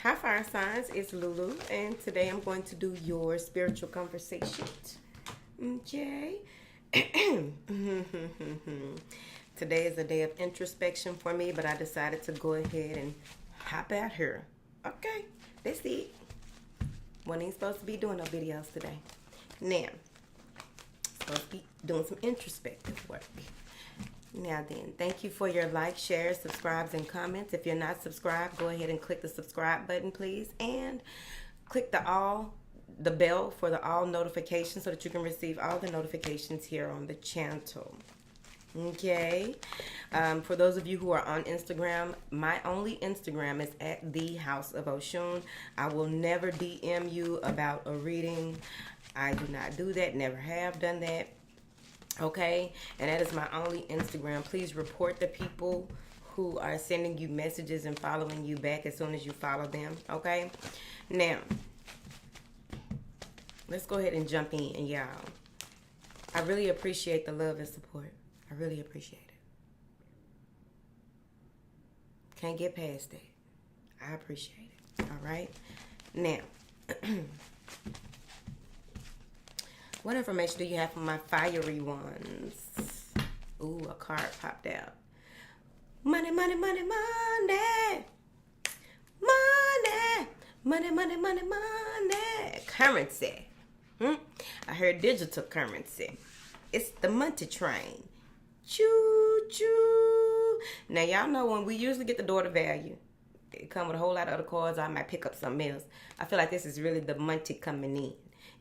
Hi, fire signs. It's Lulu, and today I'm going to do your spiritual conversation. Okay. Today is a day of introspection for me, but I decided to go ahead and hop out here. Okay, that's it. One ain't supposed to be doing no videos today. Now, supposed to be doing some introspective work. Now then, thank you for your likes, shares, subscribes, and comments. If you're not subscribed, go ahead and click the subscribe button, please. And click the bell for the all notifications so that you can receive all the notifications here on the channel. Okay. For those of you who are on Instagram, my only Instagram is at the House of Oshun. I will never DM you about a reading. I do not do that, never have done that. Okay, and that is my only Instagram. Please report the people who are sending you messages and following you back as soon as you follow them. Okay, now let's go ahead and jump in, y'all. I really appreciate the love and support. I really appreciate it. Can't get past that. I appreciate it. All right, now. What information do you have from my fiery ones? Ooh, a card popped out. Money, money, money, money. Money. Money, money, money, money. Currency. I heard digital currency. It's the money train. Choo, choo. Now, y'all know when we usually get the daughter value, it come with a whole lot of other cards. I might pick up something else. I feel like this is really the money coming in.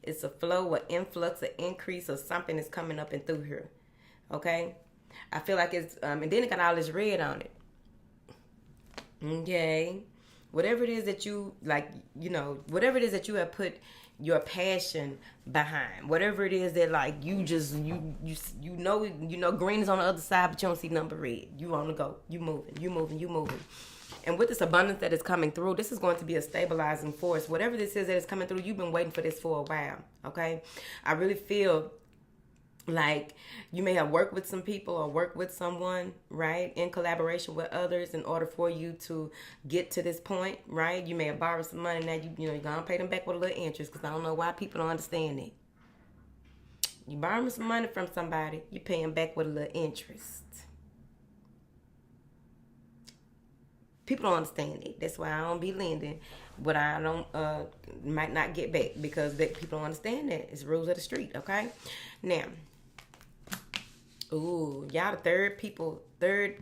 It's a flow, an influx, an increase, or something is coming up and through here. Okay? I feel like it's, and then it got all this red on it. Okay? Whatever it is that you, like, you know, whatever it is that you have put your passion behind. Whatever it is that, like, you just, you know green is on the other side, but you don't see number red. You on the go. You moving. And with this abundance that is coming through, this is going to be a stabilizing force. Whatever this is that is coming through, you've been waiting for this for a while, okay? I really feel like you may have worked with some people or worked with someone, right, in collaboration with others in order for you to get to this point, right? You may have borrowed some money. Now, you're going to pay them back with a little interest because I don't know why people don't understand it. You borrowing some money from somebody, you pay them back with a little interest. People don't understand it. That's why I don't be lending what I don't might not get back because people don't understand that. It's rules of the street, okay? Now, ooh, y'all the third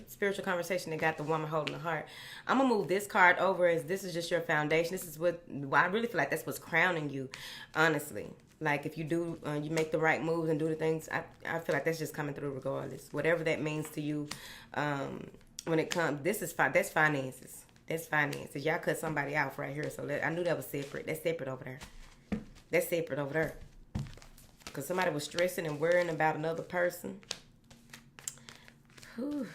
spiritual conversation that got the woman holding the heart. I'm going to move this card over as this is just your foundation. This is what I really feel like that's what's crowning you, honestly. Like if you do, you make the right moves and do the things, I feel like that's just coming through regardless. Whatever that means to you, when it comes, that's finances. That's finances. Y'all cut somebody out right here. So I knew that was separate. That's separate over there. Because somebody was stressing and worrying about another person. Whew.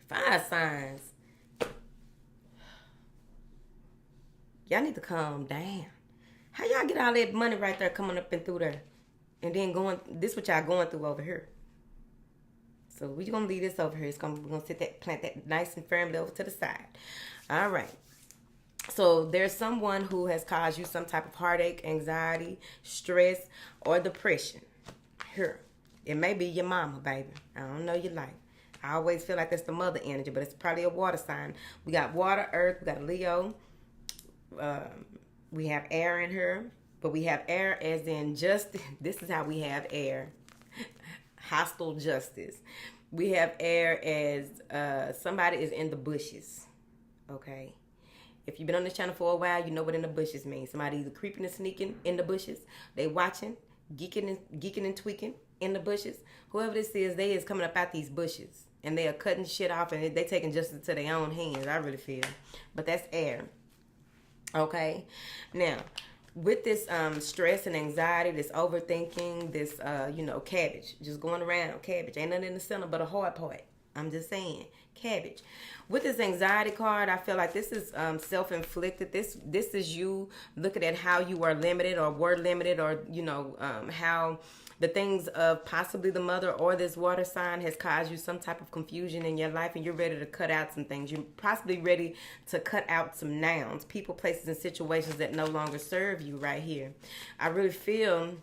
Fire signs. Y'all need to calm down. How y'all get all that money right there coming up and through there? And then this what y'all going through over here. So we're going to leave this over here. We're going to plant that nice and firmly over to the side. All right. So there's someone who has caused you some type of heartache, anxiety, stress, or depression. Here. It may be your mama, baby. I don't know your life. I always feel like that's the mother energy, but it's probably a water sign. We got water, earth, we got Leo. We have air in her. But we have air as in justice. This is how we have air. Hostile justice. We have air as somebody is in the bushes. Okay. If you've been on this channel for a while, you know what in the bushes means. Somebody either creeping and sneaking in the bushes. They watching, geeking and tweaking in the bushes. Whoever this is, they is coming up out these bushes. And they are cutting shit off and they taking justice to their own hands, I really feel. But that's air. Okay. Now, with this stress and anxiety, this overthinking, this, cabbage. Just going around, cabbage. Ain't nothing in the center but a hard part. I'm just saying, cabbage. With this anxiety card, I feel like this is self-inflicted. This is you looking at how you are limited or were limited or, how The things of possibly the mother or this water sign has caused you some type of confusion in your life, and you're ready to cut out some things. You're possibly ready to cut out some nouns, people, places, and situations that no longer serve you right here. I really feel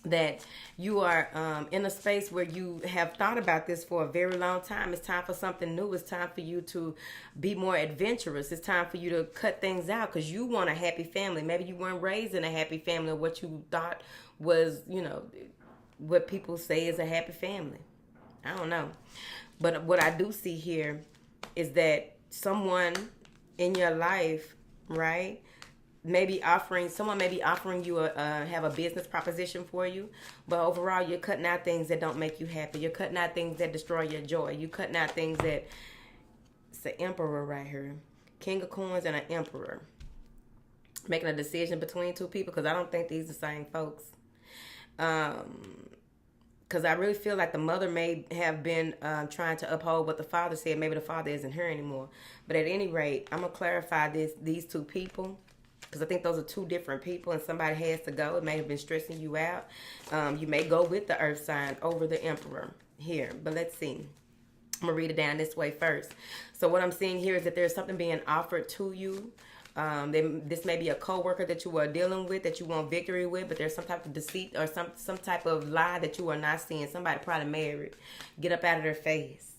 that you are in a space where you have thought about this for a very long time. It's time for something new. It's time for you to be more adventurous. It's time for you to cut things out because you want a happy family. Maybe you weren't raised in a happy family, or what you thought was, what people say is a happy family. I don't know. But what I do see here is that someone in your life, right, someone may be offering you have a business proposition for you, but overall you're cutting out things that don't make you happy. You're cutting out things that destroy your joy. You're cutting out things that, it's an emperor right here, King of Coins and an emperor, making a decision between two people, because I don't think these are the same folks. Because I really feel like the mother may have been trying to uphold what the father said. Maybe the father isn't here anymore. But at any rate, I'm going to clarify these two people, because I think those are two different people, and somebody has to go. It may have been stressing you out. You may go with the earth sign over the emperor here. But let's see. I'm going to read it down this way first. So what I'm seeing here is that there's something being offered to you. This may be a coworker that you are dealing with, that you want victory with, but there's some type of deceit or some type of lie that you are not seeing. Somebody probably married. Get up out of their face.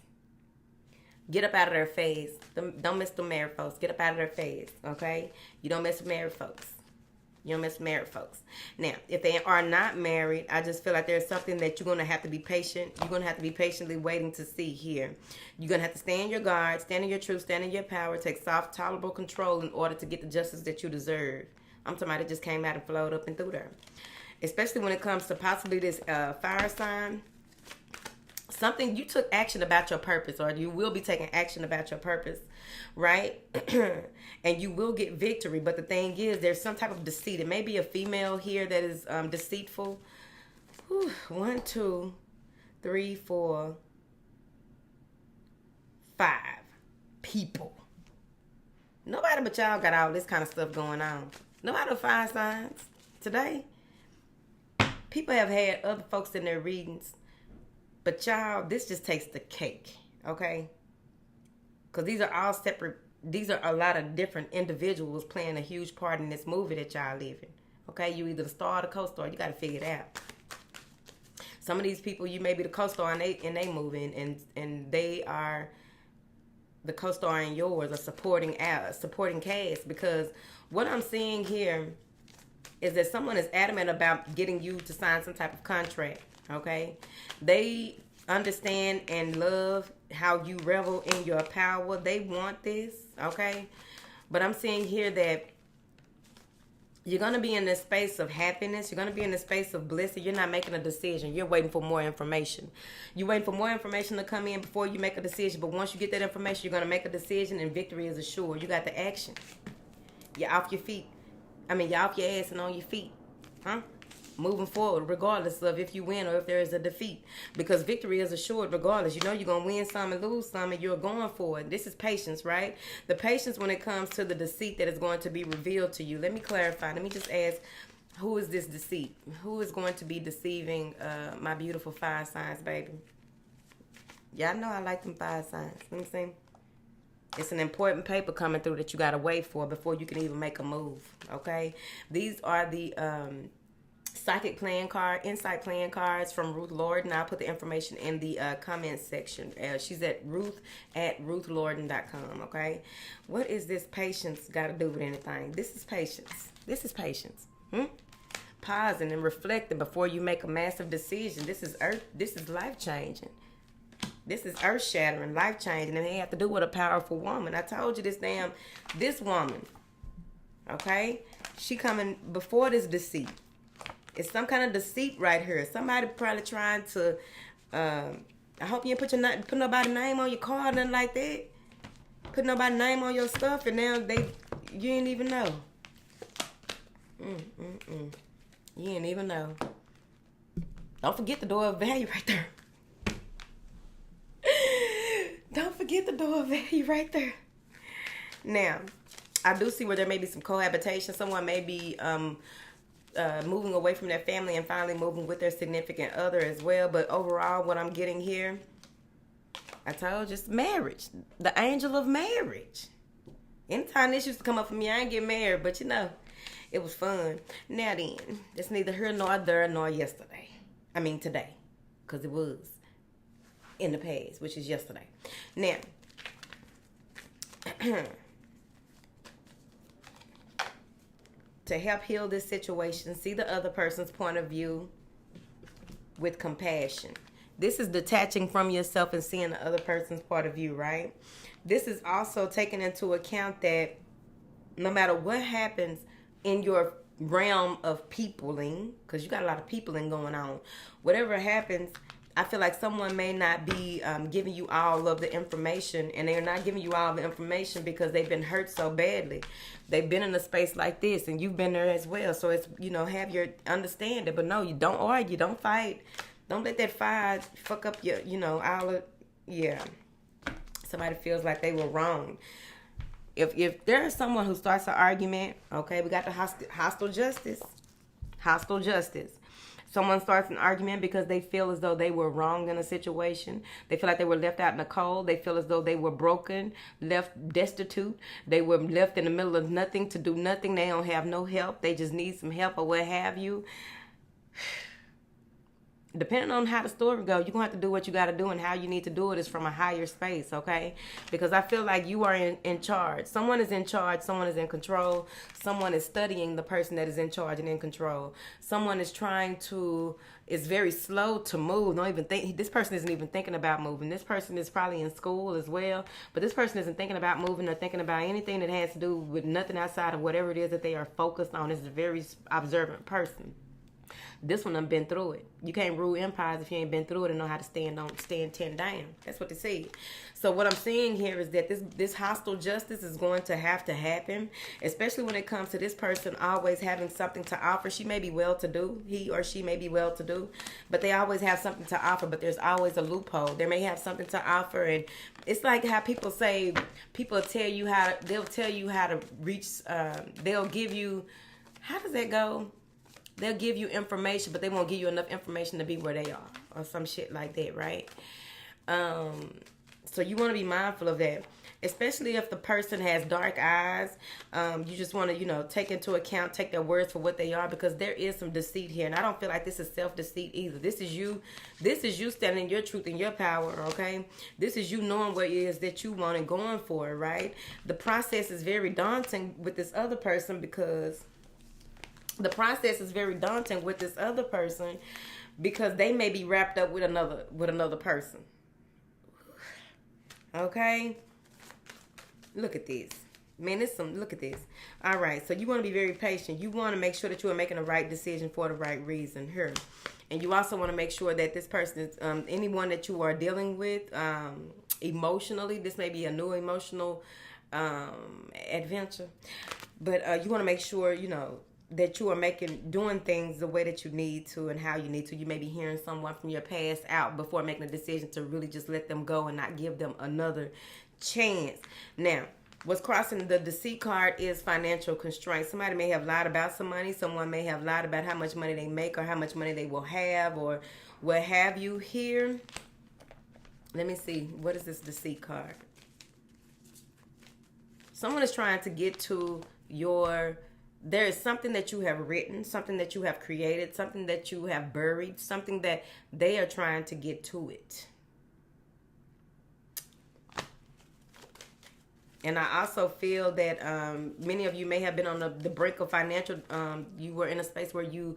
Get up out of their face. Don't mess with married folks. Get up out of their face, okay? You don't mess with married folks. You don't mess with married folks. Now, if they are not married, I just feel like there's something that you're going to have to be patient. You're going to have to be patiently waiting to see here. You're going to have to stand in your guard, stand in your truth, stand in your power, take soft, tolerable control in order to get the justice that you deserve. I'm talking about it just came out and flowed up and through there. Especially when it comes to possibly this fire sign. Something you took action about your purpose, or you will be taking action about your purpose, right? And you will get victory. But the thing is, there's some type of deceit. It may be a female here that is deceitful. Whew. 1, 2, 3, 4, 5 people. Nobody but y'all got all this kind of stuff going on. Nobody but fire signs today. People have had other folks in their readings. But y'all, this just takes the cake, okay? Because these are all separate. These are a lot of different individuals playing a huge part in this movie that y'all live in, okay? You either the star or the co-star. You got to figure it out. Some of these people, you may be the co-star in they movie, and they are the co-star in yours, or supporting cast. Because what I'm seeing here is that someone is adamant about getting you to sign some type of contract. Okay, they understand and love how you revel in your power. They want this, okay? But I'm seeing here that you're going to be in this space of happiness. You're going to be in this space of bliss. And you're not making a decision. You're waiting for more information. You're waiting for more information to come in before you make a decision. But once you get that information, you're going to make a decision, and victory is assured. You got the action. You're off your feet. You're off your ass and on your feet. Huh? Moving forward, regardless of if you win or if there is a defeat. Because victory is assured regardless. You know you're going to win some and lose some, and you're going for it. This is patience, right? The patience when it comes to the deceit that is going to be revealed to you. Let me clarify. Let me just ask, who is this deceit? Who is going to be deceiving my beautiful fire signs, baby? Y'all know I like them fire signs. Let me see. It's an important paper coming through that you got to wait for before you can even make a move, okay? These are the psychic playing card, insight playing cards from Ruth Lorden. I'll put the information in the comments section. She's at ruth@ruthlorden.com, okay? What is this patience got to do with anything? This is patience. This is patience. Pausing and reflecting before you make a massive decision. This is life-changing. This is earth-shattering, life-changing, and they have to do with a powerful woman. I told you this woman, okay? She coming before this deceit. It's some kind of deceit right here. Somebody probably trying to, I hope you didn't put nobody's name on your card, nothing like that. Put nobody's name on your stuff, and now you ain't even know. You ain't even know. Don't forget the door of value right there. Don't forget the door of value right there. Now, I do see where there may be some cohabitation. Someone may be moving away from their family and finally moving with their significant other as well. But overall, what I'm getting here, I told you, it's marriage. The angel of marriage. Anytime this used to come up for me, I ain't get married, but it was fun. Now then, it's neither here nor there nor yesterday. I mean today, because it was in the past, which is yesterday. Now, to help heal this situation, see the other person's point of view with compassion. This is detaching from yourself and seeing the other person's point of view, right? This is also taking into account that no matter what happens in your realm of peopling, because you got a lot of peopling going on, whatever happens, I feel like someone may not be giving you all of the information, and they're not giving you all the information because they've been hurt so badly. They've been in a space like this, and you've been there as well. So it's, have your understanding. But no, you don't argue, don't fight. Don't let that fire fuck up your, all of, yeah. Somebody feels like they were wrong. If there is someone who starts an argument, okay, we got the hostile justice. Hostile justice. Someone starts an argument because they feel as though they were wrong in a situation. They feel like they were left out in the cold. They feel as though they were broken, left destitute. They were left in the middle of nothing to do nothing. They don't have no help. They just need some help or what have you. Depending on how the story goes, you're going to have to do what you got to do, and how you need to do it is from a higher space, okay? Because I feel like you are in charge. Someone is in charge. Someone is in control. Someone is studying the person that is in charge and in control. Someone is is very slow to move. Don't even think, this person isn't even thinking about moving. This person is probably in school as well, but this person isn't thinking about moving or thinking about anything that has to do with nothing outside of whatever it is that they are focused on. This is a very observant person. This one done been through it. You can't rule empires if you ain't been through it and know how to stand 10 down. That's what they say. So what I'm seeing here is that this hostile justice is going to have to happen, especially when it comes to this person always having something to offer. She may be well-to-do. He or she may be well-to-do, but they always have something to offer, but there's always a loophole. They may have something to offer, and it's like how people say, they'll tell you how to reach, they'll give you, how does that go? They'll give you information, but they won't give you enough information to be where they are, or some shit like that, right? So you want to be mindful of that, especially if the person has dark eyes. You just want to, take into account, take their words for what they are, because there is some deceit here, and I don't feel like this is self-deceit either. This is you standing in your truth and your power, okay? This is you knowing what it is that you want and going for, right? The process is very daunting with this other person because they may be wrapped up with another person. Okay? Look at this. Man, look at this. All right, so you want to be very patient. You want to make sure that you are making the right decision for the right reason here. And you also want to make sure that this person is, anyone that you are dealing with emotionally, this may be a new emotional adventure. But you want to make sure, that you are doing things the way that you need to and how you need to. You may be hearing someone from your past out before making a decision to really just let them go and not give them another chance. Now, what's crossing the deceit card is financial constraints. Somebody may have lied about some money. Someone may have lied about how much money they make or how much money they will have or what have you here. Let me see. What is this deceit card? Someone is trying to get to there is something that you have written, something that you have created, something that you have buried, something that they are trying to get to it. And I also feel that many of you may have been on the brink of financial, you were in a space where you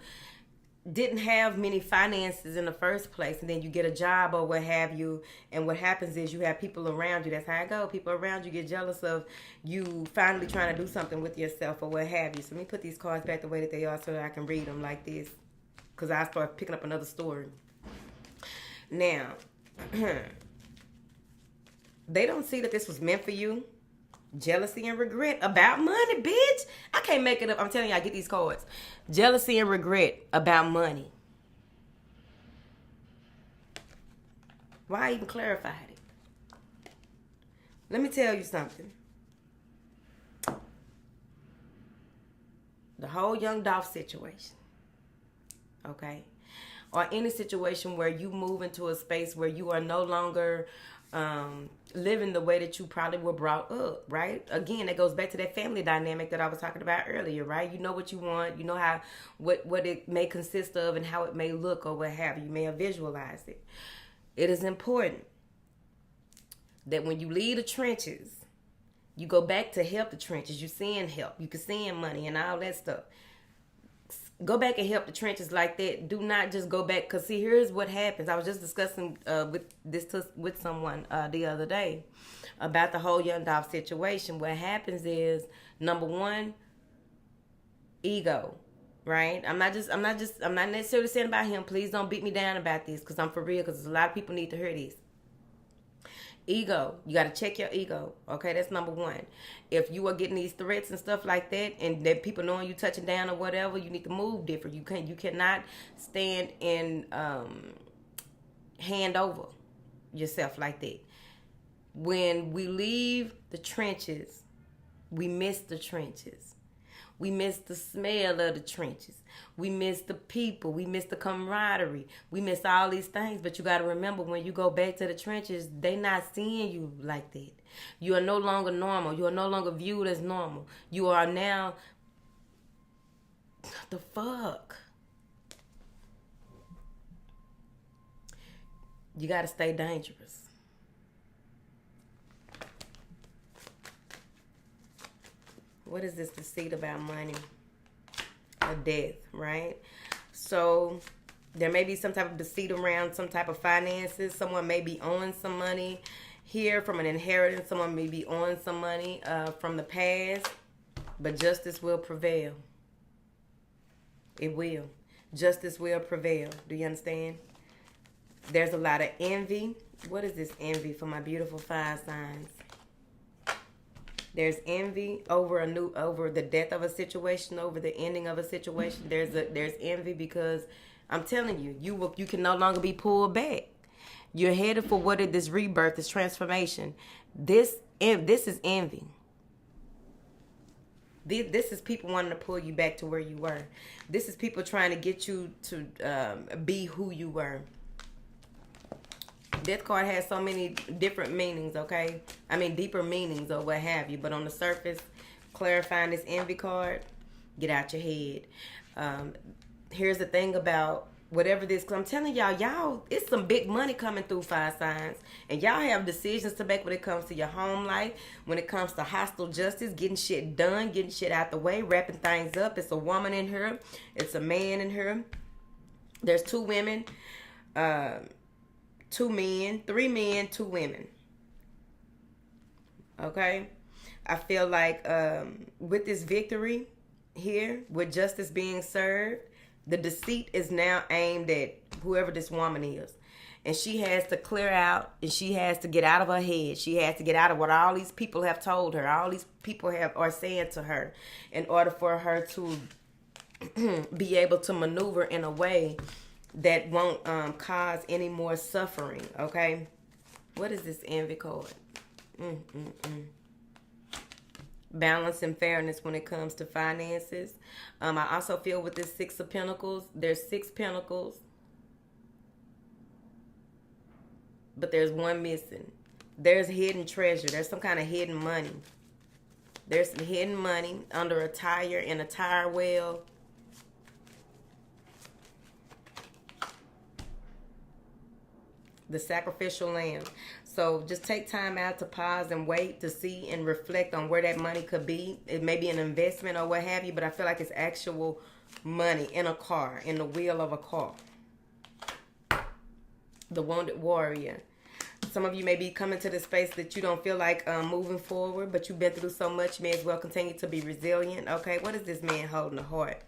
didn't have many finances in the first place, and then you get a job or what have you, and what happens is you have people around you. That's how it goes. People around you get jealous of you finally trying to do something with yourself or what have you. So let me put these cards back the way that they are so that I can read them like this, because I start picking up another story. Now, they don't see that this was meant for you. Jealousy and regret about money, bitch. I can't make it up. I'm telling you, I get these cards. Jealousy and regret about money. Why I even clarified it? Let me tell you something. The whole young Dolph situation. okay? Or any situation where you move into a space where you are no longer living the way that you probably were brought up, right? Again, that goes back to that family dynamic that I was talking about earlier, right? You know what you want, you know how what it may consist of and how it may look or what have you. You may have visualized it. It is important that when you leave the trenches, you go back to help the trenches. You send help. You can send money and all that stuff. Go back and help the trenches like that. Do not just go back. Because, see, here's what happens. I was just discussing with someone the other day about the whole Young Dolph situation. What happens is, number one, ego, right? I'm not necessarily saying about him. Please don't beat me down about this, because I'm for real, because a lot of people need to hear this. Ego. You got to check your ego. Okay, that's number one. If you are getting these threats and stuff like that, and that people knowing you touching down or whatever, you need to move different. You cannot stand and hand over yourself like that. When we leave the trenches, we miss the trenches. We miss the smell of the trenches. We miss the people. We miss the camaraderie. We miss all these things. But you got to remember, when you go back to the trenches, they not seeing you like that. You are no longer normal. You are no longer viewed as normal. You are now... The fuck? You got to stay dangerous. What is this deceit about money or death, right? So there may be some type of deceit around some type of finances. Someone may be owing some money here from an inheritance. Someone may be owing some money from the past. But justice will prevail. It will. Justice will prevail. Do you understand? There's a lot of envy. What is this envy for my beautiful fire signs? There's envy over the death of a situation, over the ending of a situation. There's envy because I'm telling you, you can no longer be pulled back. You're headed for this rebirth, this transformation. This is envy. This is people wanting to pull you back to where you were. This is people trying to get you to be who you were. Death card has so many different meanings, okay? I mean, deeper meanings or what have you. But on the surface, clarifying this envy card, get out your head. Here's the thing about whatever this, because I'm telling y'all, it's some big money coming through, fire signs. And y'all have decisions to make when it comes to your home life, when it comes to hostile justice, getting shit done, getting shit out the way, wrapping things up. It's a woman in here. It's a man in here. There's two women. 2 men, 3 men, 2 women. Okay? I feel like with this victory here, with justice being served, the deceit is now aimed at whoever this woman is. And she has to clear out, and she has to get out of her head. She has to get out of what all these people have told her, all these people are saying to her, in order for her to be able to maneuver in a way that won't cause any more suffering, okay? What is this envy card? Balance and fairness when it comes to finances. I also feel with this 6 of Pentacles, there's 6 Pentacles, but there's 1 missing. There's hidden treasure. There's some kind of hidden money. There's some hidden money under a tire, in a tire well. The sacrificial lamb. So just take time out to pause and wait to see and reflect on where that money could be. It may be an investment or what have you, but I feel like it's actual money in a car, in the wheel of a car. The wounded warrior. Some of you may be coming to the space that you don't feel like moving forward, but you've been through so much, you may as well continue to be resilient. Okay, what is this man holding the heart?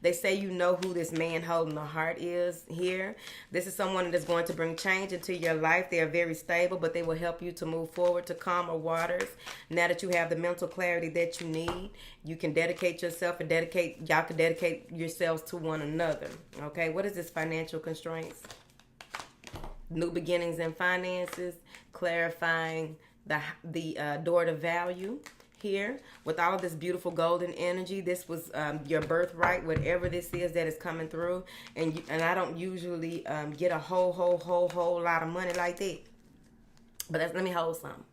They say you know who this man holding the heart is here. This is someone that's going to bring change into your life. They are very stable, but they will help you to move forward to calmer waters. Now that you have the mental clarity that you need, you can dedicate yourself and y'all can dedicate yourselves to one another. Okay, what is this financial constraints? New beginnings in finances, clarifying the door to value. here with all of this beautiful golden energy. This was your birthright, whatever this is that is coming through. And I don't usually get a whole lot of money like that. But let me hold some.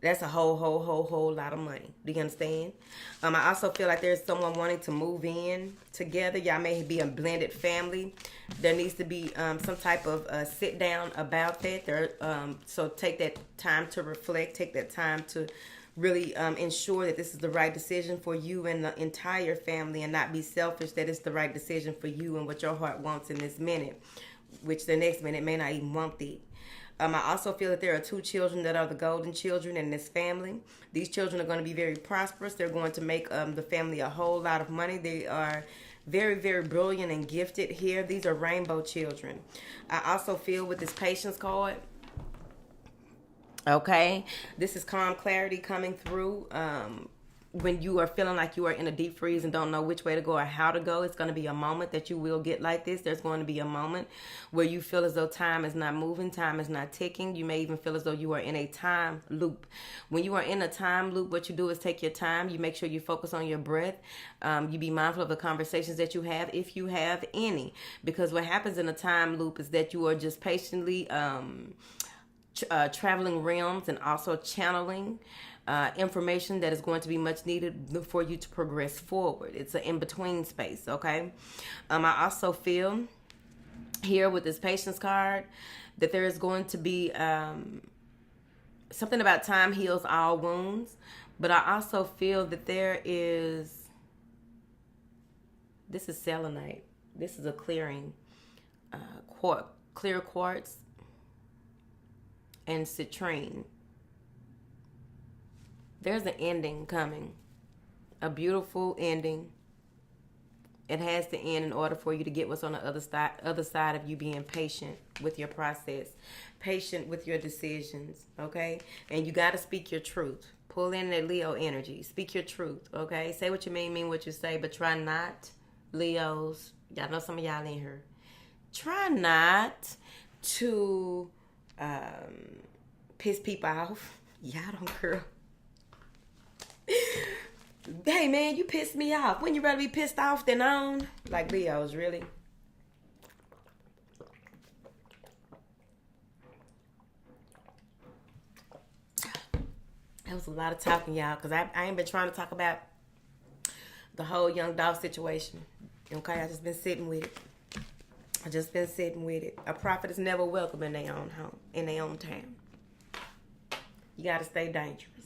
That's a whole lot of money. Do you understand? I also feel like there's someone wanting to move in together. Y'all may be a blended family. There needs to be some type of sit down about that. So take that time to reflect. Take that time to really ensure that this is the right decision for you and the entire family, and not be selfish that it's the right decision for you and what your heart wants in this minute, which the next minute may not even want it. I also feel that there are 2 children that are the golden children in this family. These children are going to be very prosperous. They're going to make the family a whole lot of money. They are very, very brilliant and gifted here. These are rainbow children. I also feel with this patience card, okay, this is calm clarity coming through. When you are feeling like you are in a deep freeze and don't know which way to go or how to go, it's going to be a moment that you will get like this. There's going to be a moment where you feel as though time is not moving, time is not ticking. You may even feel as though you are in a time loop. When you are in a time loop, what you do is take your time. You make sure you focus on your breath. You be mindful of the conversations that you have, if you have any. Because what happens in a time loop is that you are just patiently traveling realms and also channeling information that is going to be much needed for you to progress forward. It's an in-between space, okay? I also feel here with this patience card that there is going to be something about time heals all wounds, but I also feel that this is selenite. This is a clearing, clear quartz and citrine. There's an ending coming. A beautiful ending. It has to end in order for you to get what's on the other side of you being patient with your process. Patient with your decisions, okay? And you got to speak your truth. Pull in that Leo energy. Speak your truth, okay? Say what you mean what you say, but try not, Leos, y'all know some of y'all in here, try not to piss people off. Y'all don't, girl. Hey man, you pissed me off. Wouldn't you rather be pissed off than on? Like Leos, really? That was a lot of talking, y'all, because I ain't been trying to talk about the whole young dog situation. Okay, I just been sitting with it. A prophet is never welcome in their own home, in their own town. You gotta stay dangerous.